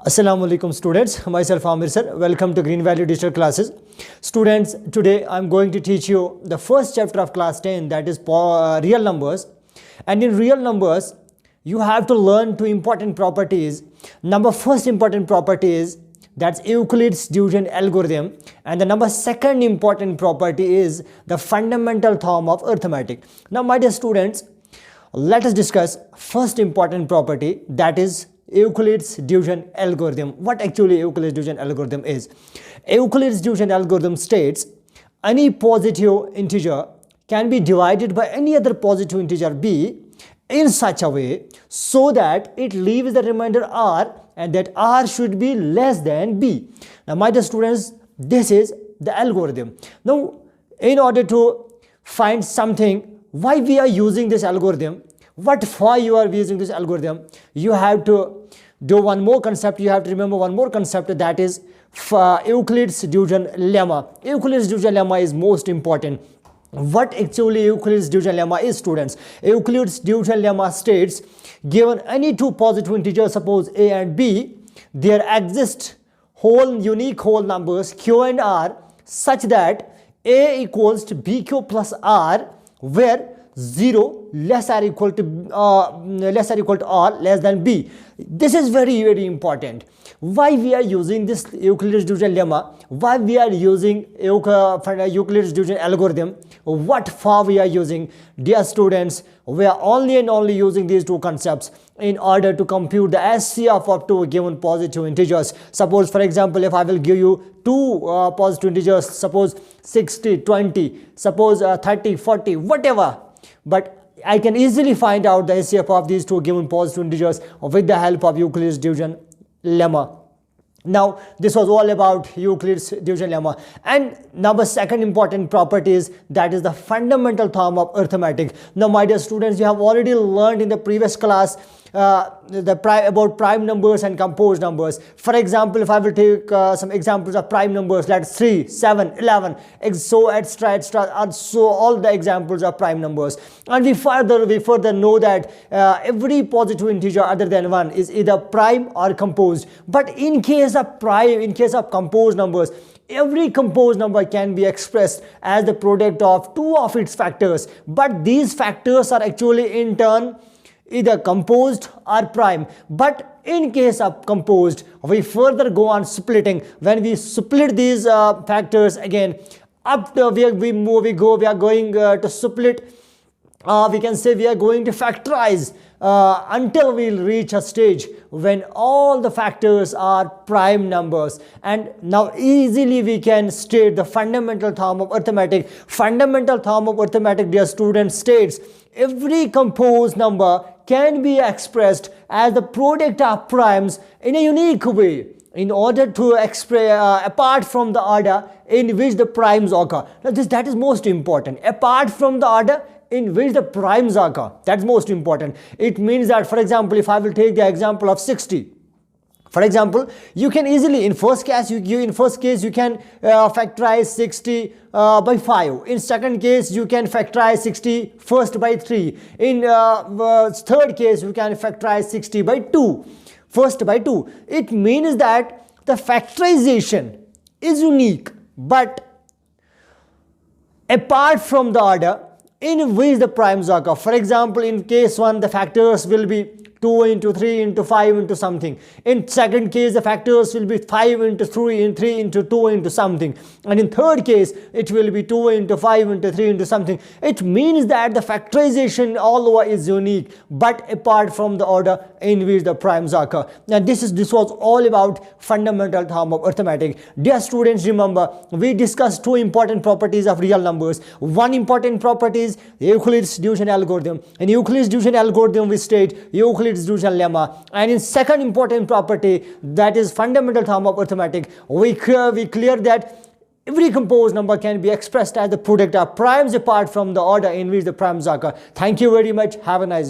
Assalamu alaikum students, myself Amir sir, welcome to Green Valley Digital Classes. Students, today I'm going to teach you the first chapter of class 10, that is real numbers. And in real numbers, you have to learn two important properties. First important property is that's Euclid's division algorithm, and the second important property is the fundamental theorem of arithmetic. Now my dear students, let us discuss first important property, that is Euclid's division algorithm. What actually Euclid's division algorithm is? Euclid's division algorithm states any positive integer can be divided by any other positive integer b in such a way so that it leaves the remainder r, and that r should be less than b. Now my dear students, this is the algorithm. Now in order to find something why we are using this algorithm, what for you are using this algorithm, you have to do one more concept. You have to remember one more concept, that is Euclid's division lemma. Euclid's division lemma is most important. What actually Euclid's division lemma is, students? Euclid's division lemma states given any two positive integers, suppose a and b, there exist unique whole numbers q and r such that a equals to bq plus r, where 0 less or equal to r less than b. This is very important. Why we are using this Euclid's division lemma? Why we are using Euclid's division algorithm? What for we are using? Dear students, we are only and only using these two concepts in order to compute the SCF of two given positive integers. Suppose, for example, if I will give you two positive integers, suppose 60, 20, suppose 30, 40, whatever, but I can easily find out the SCF of these two given positive integers with the help of Euclid's division lemma. Now this was all about Euclid's division lemma. And now second important property is, that is the fundamental theorem of arithmetic. Now my dear students, you have already learned in the previous class about prime numbers and composed numbers. For example, if I will take some examples of prime numbers, that's 3, 7, 11, so etc, so all the examples of prime numbers. And we further know that every positive integer other than 1 is either prime or composed. But in case of composed numbers, every composed number can be expressed as the product of two of its factors, but these factors are actually in turn either composed or prime. But in case of composed, we further go on splitting. When we split these factors again, up to we are going to split, we can say we are going to factorize until we'll reach a stage when all the factors are prime numbers. And now easily we can state the fundamental theorem of arithmetic. Fundamental theorem of arithmetic, dear students, states every composed number can be expressed as the product of primes in a unique way in order to express apart from the order in which the primes occur. Now that is most important. Apart from the order in which the primes occur, that's most important. It means that, for example, if I will take the example of 60, for example, you can easily, in first case you can factorize 60 by 5. In second case, you can factorize 60 first by 3. In third case, you can factorize 60 by 2, first by 2. It means that the factorization is unique, but apart from the order in which the primes occur. For example, in case 1, the factors will be 2 into 3 into 5 into something. In second case, the factors will be 5 into 3 and 3 into 2 into something. And in third case, it will be 2 into 5 into 3 into something. It means that the factorization all over is unique, but apart from the order in which the primes occur. Now this was all about fundamental theorem of arithmetic. Dear students, remember we discussed two important properties of real numbers. One important property is Euclid's division algorithm. In Euclid's division algorithm, we state Euclid's division lemma, and in second important property, that is fundamental theorem of arithmetic, we clear that every composed number can be expressed as the product of primes apart from the order in which the primes occur. Thank you very much. Have a nice day.